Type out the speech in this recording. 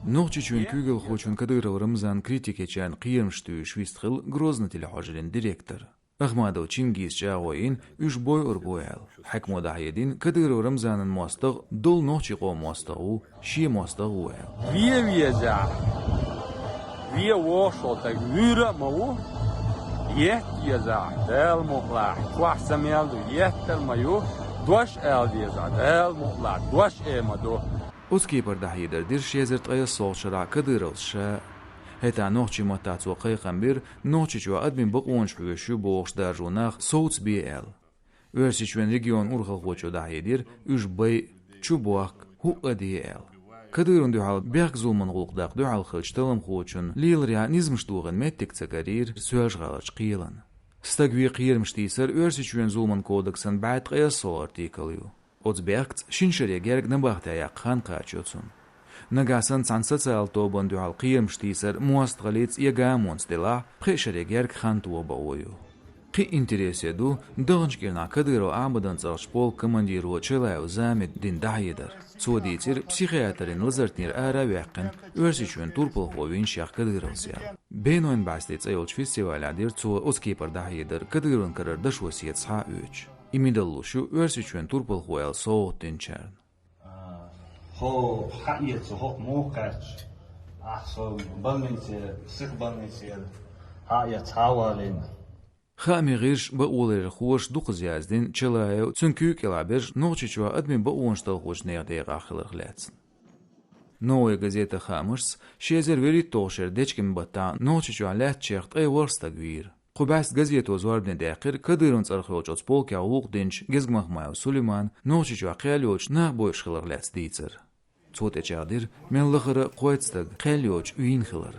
Нохчичун Кюгел хочун Кадыров Рамзан критикечан қиырмышту швистхил Грозный телехожерин директор. Ахмадов Чингиз Чагоин үш бой урбоял. Хакмода Хайедин Кадыров Рамзанын мостық дол нохчиқо мостығу, шие мостығу ял. Вие вошотак мюра мау еза дел мухла твасамелду еттел маю دوش еза дел мухла دوش эмаду Узкий пардахидер дир шезерт ая солшара Кадыровша. Хета нохчи матацу қайқамбир нохчи чуа админ бақуанш бігішу боғш даржунақ соуц биэл. Өрсичуен регион урхал хочу дахидир үш бай чубуақ хуqa диэл. Кадырын дюхал бяг зулман гулqdaq дюхал хылчталым хочун лил реализмштуғын меттик цакарир сөж ғалач қиылан. Стагви қиырмштисар өрсичуен зулман кодексан бәйт қая сол артикалю. Оцбергц шиншере герг набахта яқхан қачуцун. Нагасан цансацал тобан дюхал қиырмштисар муастғалиц ягамонс дела прешере герг хан туоба ою. Қи интереседу дағыншкерна Кадыров амбадан царшпол командиру челаю замет дин дахидар. Цодитир психиатрин лазартнир ара вяқын өрсичуен турпыл ховин шах Кадыров сял. Бейнойн бастиц айолч фестивалядир цо оскипар дахидар Кадыровын карардаш васиет ца өч. Имидаллушу өрсичуен турпыл хоял соғыттин чарн. Хо хаиец хо мокач. Ахсо балнице, психбалнице. Хаиец хавалин. خامي غيرش بقول خوش دو قزيازدين چلايو چنكوك الابرش نوچچوا ادمن بقونشتل خوش نيغديق آخر خلاتسن. نوي газета خامرس شيزر وري توشر ديچكم بطا نوچچوا لات چيخت اي ورستا گوير. خباست газету زواربن داقر كديرون صرخوچوچ بولك حقوق دينش گزگمخ مايو سوليمان نوچچوا قياليوچ نا بوش خلر لاتس ديتر. صوت اچادير من لخر قويتستگ قياليوچ وين خلر.